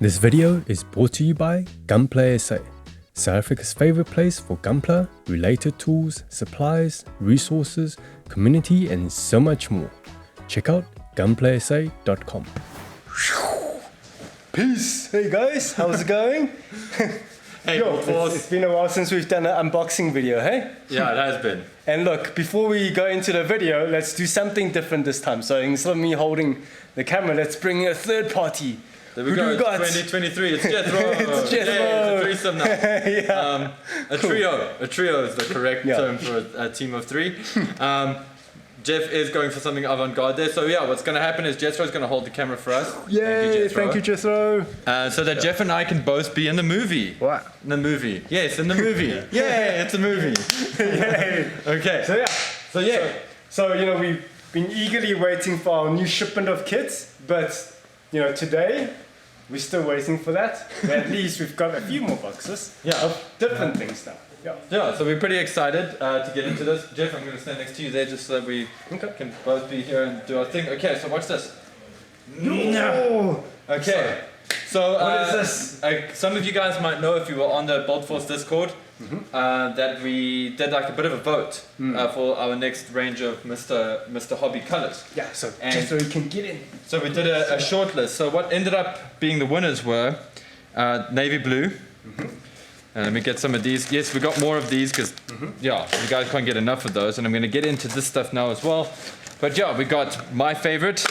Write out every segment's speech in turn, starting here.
This video is brought to you by GUNPLA SA, South Africa's favorite place for Gunpla, related tools, supplies, resources, community and so much more. Check out gunplasa.com. Peace! Hey guys, how's it going? Hey, it's been a while since we've done an unboxing video, hey? Yeah, it has been. And look, before we go into the video, let's do something different this time. So instead of me holding the camera, let's bring in a third party. There we go, it's 2023, it's Jethro. It's Jethro. Yeah, it's a threesome now. Yeah. A trio is the correct term for a team of three. Jeff is going for something avant-garde there. So yeah, what's going to happen is Jethro's going to hold the camera for us. Yay, thank you, Jethro. So that Jeff and I can both be in the movie. What? In the movie. Yes, in the movie. Yay, it's a movie. Yay. Okay. So you know, we've been eagerly waiting for our new shipment of kits, but you know, today we're still waiting for that. But at least we've got a few more boxes of different things now. Yeah, so we're pretty excited to get into this. Jeff, I'm going to stand next to you there just so that we can both be here and do our thing. Okay, so watch this. No. Okay, so what is this? some of you guys might know if you were on the BuildForce Discord that we did like a bit of a vote for our next range of Mr. Hobby colors. Yeah, so just so you can get in. So we did a short list. So what ended up being the winners were navy blue. Let me get some of these. Yes, we got more of these because, you guys can't get enough of those. And I'm going to get into this stuff now as well. But yeah, we got my favorite,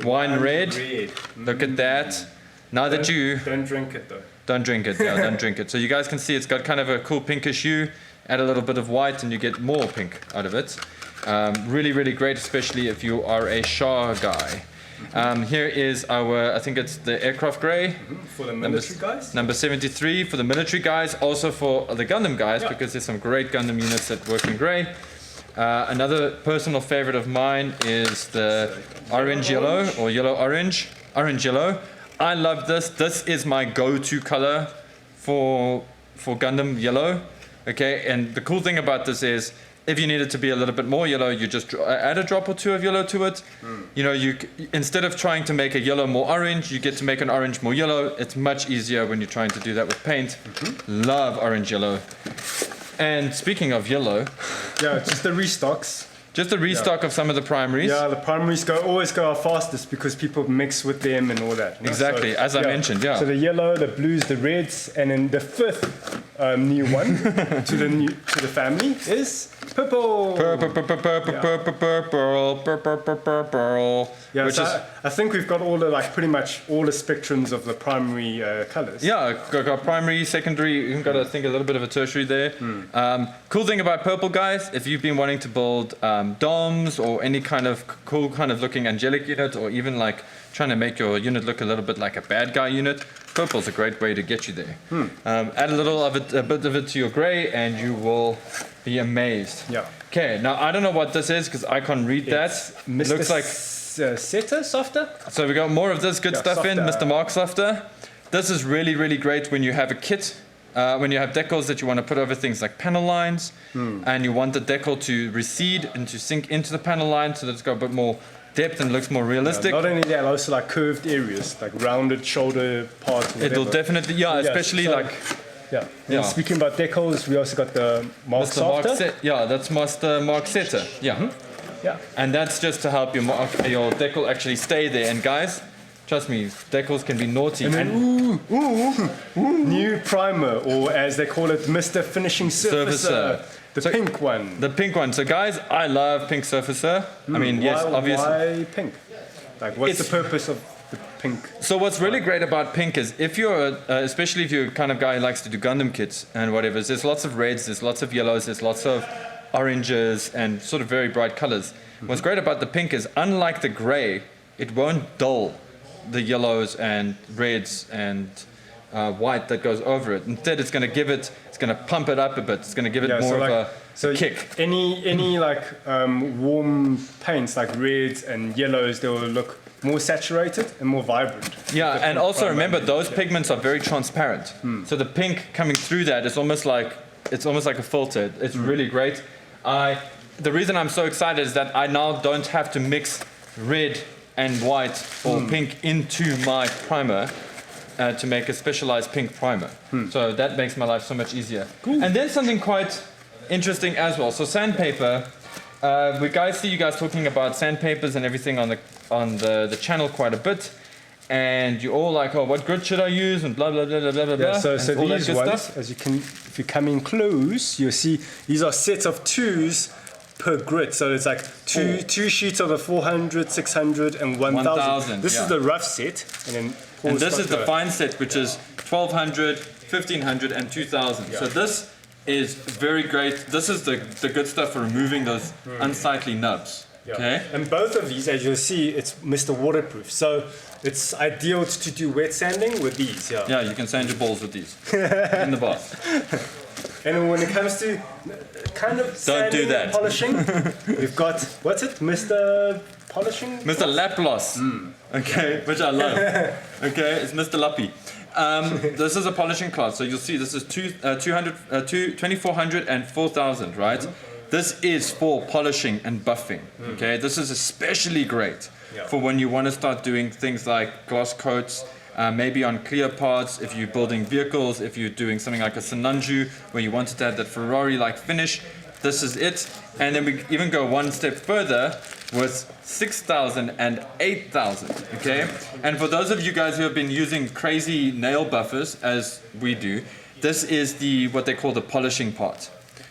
wine red. Look at that. Now that you... Don't drink it though. Don't drink it, don't drink it. So you guys can see it's got kind of a cool pinkish hue. Add a little bit of white and you get more pink out of it. Really, really great, especially if you are a Shah guy. Here is our, I think it's the aircraft grey. For the military guys? Number 73 for the military guys, also for the Gundam guys, because there's some great Gundam units that work in grey. Another personal favorite of mine is the orange yellow, or yellow orange yellow. I love this. This is my go-to color for Gundam yellow. Okay, and the cool thing about this is, if you need it to be a little bit more yellow, you just add a drop or two of yellow to it. You know, instead of trying to make a yellow more orange, you get to make an orange more yellow. It's much easier when you're trying to do that with paint. Love orange yellow. And speaking of yellow, just the restocks. Just a restock of some of the primaries. Yeah, the primaries always go our fastest because people mix with them and all that. Exactly, as I mentioned, So the yellow, the blues, the reds, and then the fifth new one to the family is purple. Purple. Yeah, which is, I think we've got all the pretty much all the spectrums of the primary colors. Yeah, got primary, secondary, you've got I think a little bit of a tertiary there. Cool thing about purple, guys, if you've been wanting to build DOMs or any kind of cool kind of looking angelic unit, or even like trying to make your unit look a little bit like a bad guy unit, purple's a great way to get you there. Add a bit of it to your grey and you will be amazed. Yeah. Okay, now I don't know what this is because I can't read that. It looks like Seta softer. So we got more of this good stuff in, Mr. Mark Softer. This is really, really great when you have a kit. When you have decals that you want to put over things like panel lines, and you want the decal to recede and to sink into the panel line so that it's got a bit more depth and looks more realistic. Not only that, also like curved areas, like rounded shoulder parts. It'll definitely, especially And speaking about decals, we also got the Mark Softer. That's Master Mark Setter. And that's just to help your decal actually stay there. And guys, trust me, decals can be naughty. And then, new primer, or as they call it, Mr. Finishing Surfacer. The pink one. The pink one. So guys, I love pink surfacer. I mean, yes, obviously. Why pink? Like, what's the purpose of the pink? So what's really great about pink is if you're, especially if you're the kind of guy who likes to do Gundam kits and whatever, there's lots of reds, there's lots of yellows, there's lots of oranges and sort of very bright colors. What's great about the pink is, unlike the gray, it won't dull the yellows and reds and white that goes over it. Instead, it's going to pump it up a bit. It's going to give it more of a kick. Any like warm paints like reds and yellows, they will look more saturated and more vibrant. Yeah, and also remember those pigments are very transparent. So the pink coming through that is almost like a filter. It's really great. The reason I'm so excited is that I now don't have to mix red and white or pink into my primer. to make a specialized pink primer. So that makes my life so much easier. Cool. And then something quite interesting as well. So sandpaper, we see you guys talking about sandpapers and everything on the channel quite a bit. And you're all like, oh, what grit should I use? And blah, blah, blah, blah, blah, blah. So these ones, as you can, if you come in close, you'll see these are sets of 2s per grit. So it's like two sheets of a 400, 600, and 1000. This is the rough set. And this is the fine set, which is 1200, 1500, and 2000. Yeah. So this is very great. This is the good stuff for removing those unsightly nubs. Yeah. Okay. And both of these, as you'll see, it's Mr. Waterproof. So it's ideal to do wet sanding with these. Yeah. Yeah, you can sand your balls with these in the bath. And when it comes to kind of sanding and polishing, we've got, what's it, Mr. Polishing? Mr. Lap Gloss. Okay, which I love. Okay, it's Mr. Lappy. This is a polishing cloth. So you'll see this is 2400 and 4000, right? This is for polishing and buffing. Okay, this is especially great for when you want to start doing things like gloss coats, maybe on clear parts, if you're building vehicles, if you're doing something like a Sinanju where you wanted to have that Ferrari-like finish. This is it. And then we even go one step further with 6000 and 8000. Okay, and for those of you guys who have been using crazy nail buffers as we do, this is what they call the polishing part.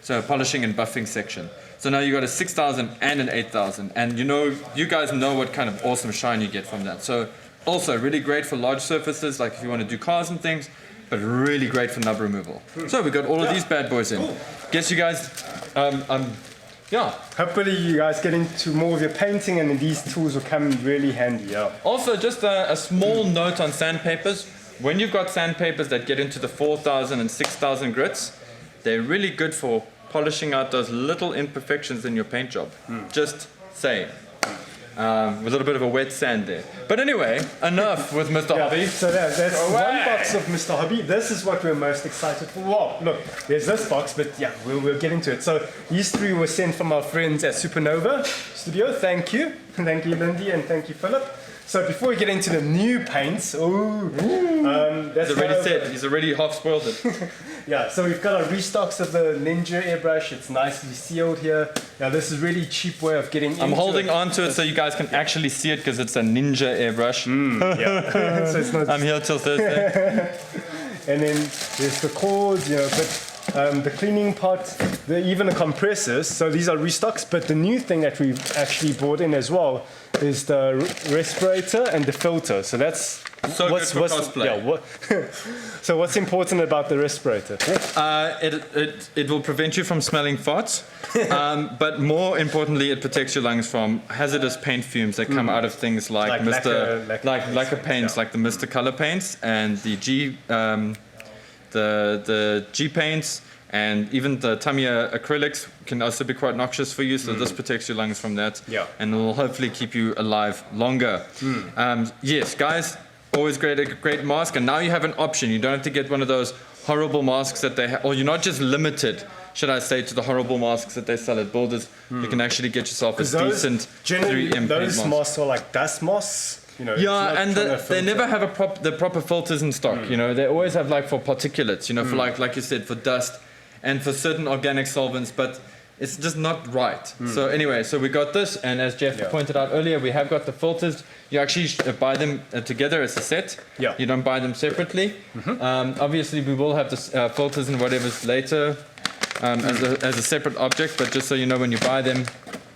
So polishing and buffing section. So now you got a 6000 and an 8000, and you guys know what kind of awesome shine you get from that. So also really great for large surfaces, like if you want to do cars and things, but really great for nub removal. So we got all of these bad boys in. Guess you guys, Hopefully you guys get into more of your painting, and these tools will come really handy. Yeah. Also, just a small note on sandpapers. When you've got sandpapers that get into the 4000 and 6000 grits, they're really good for polishing out those little imperfections in your paint job. Just saying. With a little bit of a wet sand there. But anyway, enough with Mr. Hobby. So that's one box of Mr. Hobby. This is what we're most excited for. Well, look, there's this box, but yeah, we'll get into it. So these 3 were sent from our friends at Supernova Studio. Thank you. Thank you, Lindy, and thank you, Philip. So before we get into the new paints, that's he's already said, he's already half spoiled it. Yeah, so we've got our restocks of the Ninja airbrush. It's nicely sealed here. Now this is really cheap way of getting into it. I'm holding on to it so you guys can actually see it because it's a Ninja airbrush. So it's not I'm here till Thursday. And then there's the cords, but the cleaning pot, even the compressors. So these are restocks, but the new thing that we've actually brought in as well is the respirator and the filter. So that's so good for cosplay. So what's important about the respirator? It will prevent you from smelling farts, but more importantly, it protects your lungs from hazardous paint fumes that come out of things like lacquer paints, like the Mr. Color paints and the G paints. And even the Tamiya acrylics can also be quite noxious for you, so this protects your lungs from that. Yeah. And it will hopefully keep you alive longer. Yes, guys, always a great mask. And now you have an option. You don't have to get one of those horrible masks that they have, or you're not just limited, should I say, to the horrible masks that they sell at Builders. You can actually get yourself a decent 3M those mask. Masks are like dust masks. And they never have the proper filters in stock. They always have for particulates. For like you said, for dust. And for certain organic solvents, but it's just not right. So anyway, we got this, and as Jeff pointed out earlier, we have got the filters. You actually buy them together as a set. Yeah. You don't buy them separately. Obviously, we will have the filters and whatever's later as a separate object, but just so you know, when you buy them,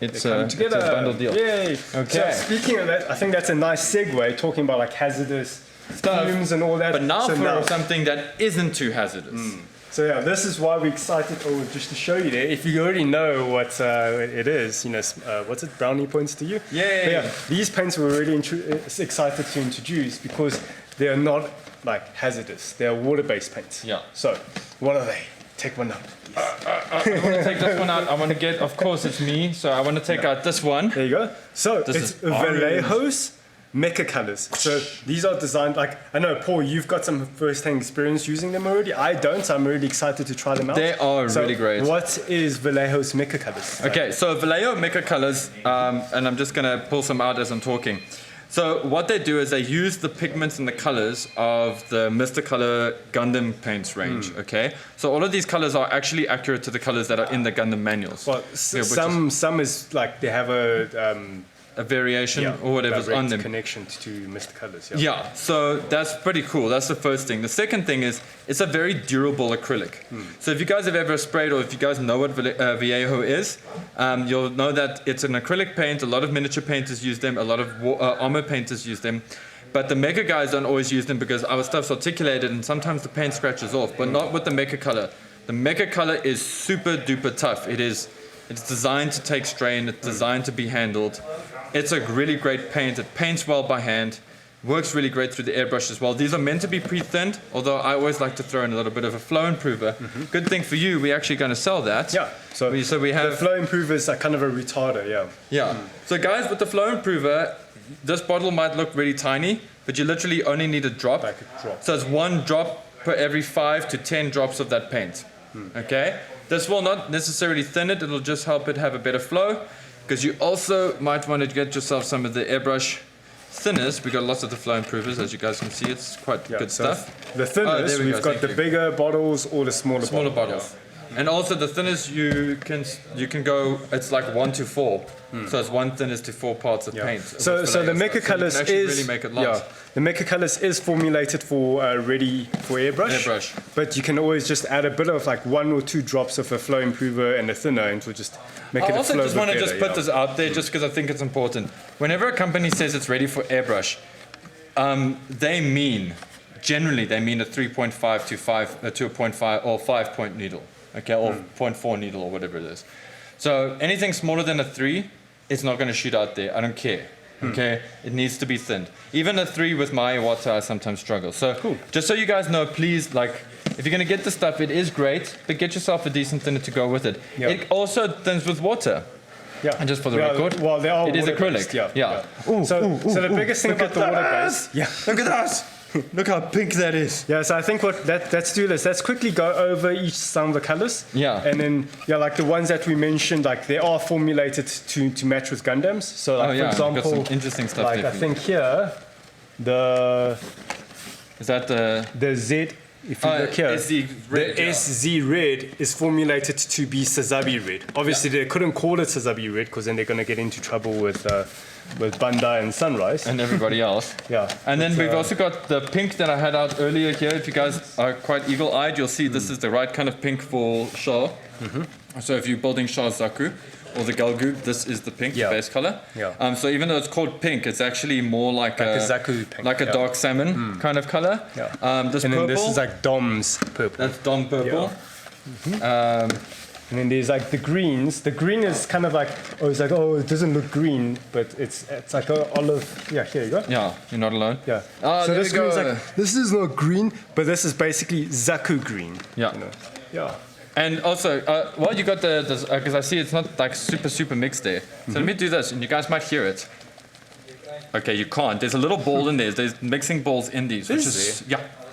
it's a bundle deal. Yay! Okay. So speaking of that, I think that's a nice segue, talking about hazardous fumes and all that. But now for something that isn't too hazardous. So yeah, this is why we're excited, just to show you there. If you already know what it is, what's it, brownie points to you? Yeah. These paints we're really excited to introduce because they are not hazardous. They are water-based paints. Yeah. So what are they? Take one out. I want to take this one out. I want to get, of course it's me, so I want to take out this one. There you go. So it's Vallejo's Mecha colors. So these are designed, I know, Paul, you've got some first-hand experience using them already. I don't, so I'm really excited to try them out. They are really great. What is Vallejo's Mecha colors? Okay, so Vallejo Mecha colors, and I'm just going to pull some out as I'm talking. So what they do is they use the pigments and the colors of the Mr. Color Gundam paints range. Okay, so all of these colors are actually accurate to the colors that are in the Gundam manuals. Well, some is like they have a variation or whatever's on them. Connection to Mr. Colors. Yeah, so that's pretty cool. That's the first thing. The second thing is it's a very durable acrylic. So if you guys have ever sprayed, or if you guys know what Vallejo is, you'll know that it's an acrylic paint. A lot of miniature painters use them. A lot of armor painters use them. But the Mecha guys don't always use them because our stuff's articulated and sometimes the paint scratches off, but not with the Mecha Color. The Mecha Color is super duper tough. It's designed to take strain. It's designed to be handled. It's a really great paint. It paints well by hand. Works really great through the airbrush as well. These are meant to be pre-thinned, although I always like to throw in a little bit of a flow improver. Good thing for you, we're actually going to sell that. Yeah. So we have the flow improvers are kind of a retarder. Yeah. So guys, with the flow improver, this bottle might look really tiny, but you literally only need a drop. Like a drop. So it's 1 drop per every 5 to 10 drops of that paint. Okay. This will not necessarily thin it. It'll just help it have a better flow. Because you also might want to get yourself some of the airbrush thinners. We got lots of the flow improvers, as you guys can see. It's quite good stuff. The thinners, we've got the bigger bottles or the smaller bottles. And also the thinners, you can go. It's like 1 to 4. So it's 1 thinners to 4 parts of paint. So the Mecha Colors is really make it last. The Mecha Colors is formulated for ready for airbrush. But you can always just add a bit of like 1 or 2 drops of a flow improver and a thinner, and it'll just make it a flow. I also just want to better, put this out there, just because I think it's important. Whenever a company says it's ready for airbrush, generally they mean a 3.5 to 5 to a 0.5 or 5 point needle, okay, or 0.4 needle or whatever it is. So anything smaller than a 3, it's not going to shoot out there. I don't care. Okay, it needs to be thinned. Even a 3 with my water, I sometimes struggle. So just so you guys know, please, like, if you're going to get the stuff, it is great, but get yourself a decent thinner to go with it. It also thins with water. Yeah. And just for the record, well, it is acrylic. Yeah. So the biggest thing about the water base. Yeah. Look at that. Look how pink that is. Yeah, so I think let's do this. Let's quickly go over some of the colors. Yeah. And then, like the ones that we mentioned, like they are formulated to match with Gundams. So, like, for example, got some interesting stuff like there. I think here, is that the Z? If you look here, the SZ red is formulated to be Sazabi red. Obviously, they couldn't call it Sazabi red because then they're going to get into trouble with Bandai and Sunrise. And everybody else. And then we've also got the pink that I had out earlier here. If you guys are quite eagle-eyed, you'll see this is the right kind of pink for Shah. So if you're building Shah Zaku or the Galgu, this is the pink, the base color. So even though it's called pink, it's actually more like a Zaku pink, like a dark salmon kind of color. This and purple, then this is like Dom's purple. That's Dom purple. And then there's like the greens. The green is kind of like, it doesn't look green, but it's like an olive. Yeah, here you go. Yeah, you're not alone. Yeah. So this green is like, this is not green, but this is basically Zaku green. Yeah. You know? Yeah. And also, you got because I see it's not like super mixed there. So let me do this, and you guys might hear it. Okay, you can't. There's a little ball in there. There's mixing balls in these.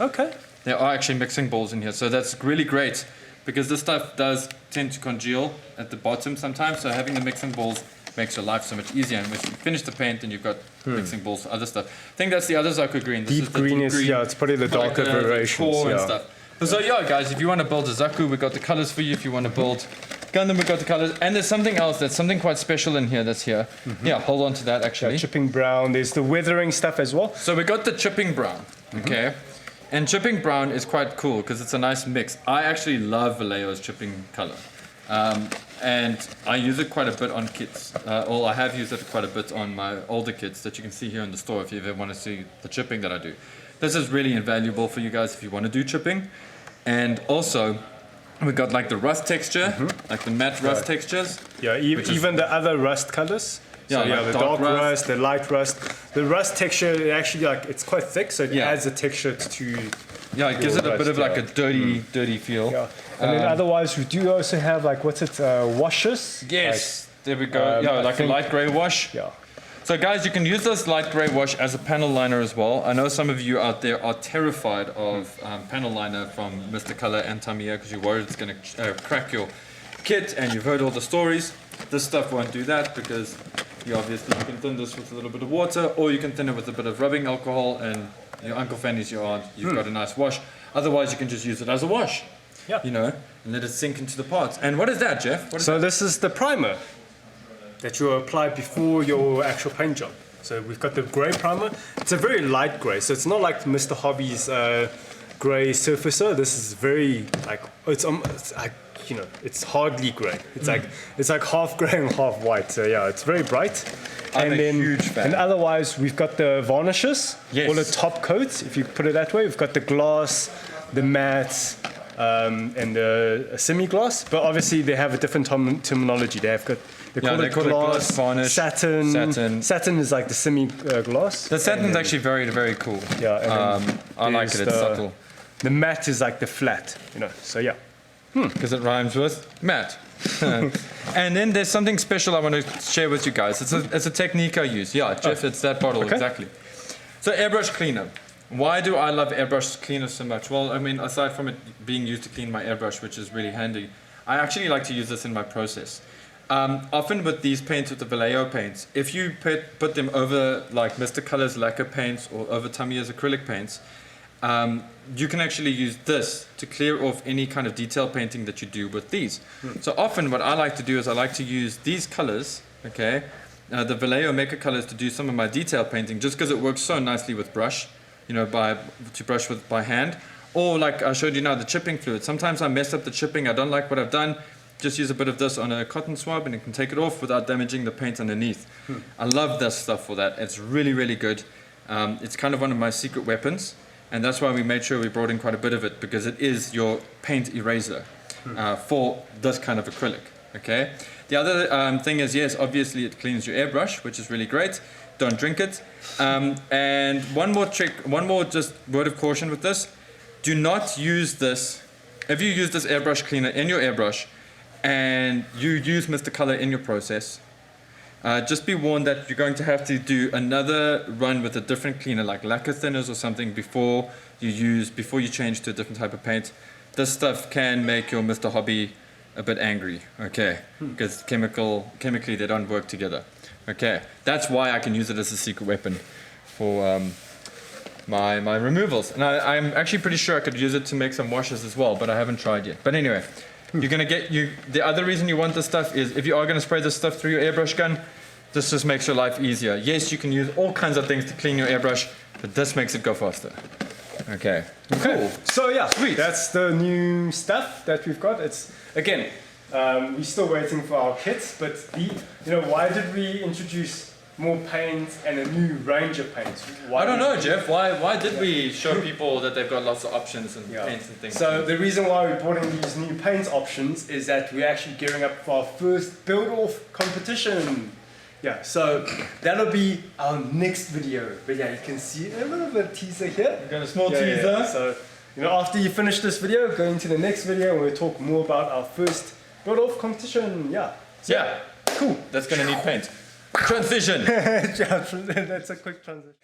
Okay. There are actually mixing balls in here, so that's really great because this stuff does tend to congeal at the bottom sometimes. So having the mixing balls makes your life so much easier. And once you finish the paint, then you've got mixing balls for other stuff. I think that's the other Zaku green. This deep green is it's probably the darker variations. And stuff. So guys, if you want to build a Zaku, we got the colors for you. If you want to build Gundam, we got the colors. And there's something else that's something quite special in here that's here. Yeah, hold on to that actually. Chipping brown. There's the weathering stuff as well. So we got the chipping brown, okay? And chipping brown is quite cool because it's a nice mix. I actually love Vallejo's chipping color. And I use it quite a bit on kits. I have used it quite a bit on my older kits that you can see here in the store if you ever want to see the chipping that I do. This is really invaluable for you guys if you want to do chipping. And also, we got like the rust texture, like the matte rust textures. Yeah, even the other rust colors. So the dark rust, the light rust. The rust texture, actually, like it's quite thick, so it adds a texture to. Yeah, it gives it a bit of like a dirty feel. Yeah, and then otherwise we do also have like washes. Yes, there we go. Like a light grey wash. Yeah. So guys, you can use this light grey wash as a panel liner as well. I know some of you out there are terrified of panel liner from Mr. Color and Tamiya because you're worried it's going to crack your kit, and you've heard all the stories. This stuff won't do that because you obviously you can thin this with a little bit of water, or you can thin it with a bit of rubbing alcohol, and your Uncle Fanny's yard, you've got a nice wash. Otherwise, you can just use it as a wash. Yeah. You know, and let it sink into the parts. And what is that, Jeff? What is So this is the primer that you apply before your actual paint job. So we've got the grey primer. It's a very light grey, so it's not like Mr. Hobby's grey surfacer. This is very like it's like, you know, it's hardly grey. It's like half grey and half white. So yeah, it's very bright. I'm a huge fan. And otherwise, we've got the varnishes, Yes. or the top coats, if you put it that way. We've got the glass, the matte, and the semi-gloss. But obviously, they have a different terminology. They call it glass varnish, satin. Satin is like the semi-gloss. The satin's actually very, very cool. Yeah, and I like it. It's subtle. The matte is like the flat, you know. So yeah. Because it rhymes with matte. And then there's something special I want to share with you guys. It's a technique I use. Yeah, Jeff, it's that bottle, okay. exactly. So airbrush cleaner. Why do I love airbrush cleaner so much? Well, I mean, aside from it being used to clean my airbrush, which is really handy, I actually like to use this in my process. Often with these paints, with the Vallejo paints, if you put them over like Mr. Color's lacquer paints or over Tamiya's acrylic paints, you can actually use this to clear off any kind of detail painting that you do with these. So often what I like to do is I like to use these colors, okay, the Vallejo Mecha colors, to do some of my detail painting, just because it works so nicely with brush, you know, to brush with by hand. Or like I showed you now, the chipping fluid. Sometimes I mess up the chipping, I don't like what I've done. Just use a bit of this on a cotton swab and you can take it off without damaging the paint underneath. I love this stuff for that. It's really, really good. It's kind of one of my secret weapons. And that's why we made sure we brought in quite a bit of it, because it is your paint eraser for this kind of acrylic. Okay. The other thing is, yes, obviously it cleans your airbrush, which is really great. Don't drink it. And one more trick, one more just word of caution with this. Do not use this. If you use this airbrush cleaner in your airbrush and you use Mr. Color in your process, just be warned that you're going to have to do another run with a different cleaner, like lacquer thinners or something, before you change to a different type of paint. This stuff can make your Mr. Hobby a bit angry, okay? Because chemically they don't work together. Okay, that's why I can use it as a secret weapon for my removals. And I'm actually pretty sure I could use it to make some washes as well, but I haven't tried yet. But anyway. You're gonna the other reason you want this stuff is if you are gonna spray this stuff through your airbrush gun, this just makes your life easier. Yes, you can use all kinds of things to clean your airbrush, but this makes it go faster. Okay. Cool. So yeah, Sweet. That's the new stuff that we've got. It's again, we're still waiting for our kits, but why did we introduce more paints and a new range of paints? I don't know, Jeff. Why did we show people that they've got lots of options and paints and things? So the reason why we brought in these new paint options is that we're actually gearing up for our first build-off competition. Yeah, so that'll be our next video. But yeah, you can see a little bit of teaser here. We've got a small teaser. Yeah. So after you finish this video, go into the next video and we'll talk more about our first build-off competition. Yeah. So, yeah. Cool. That's gonna need paint. Transition. That's a quick transition.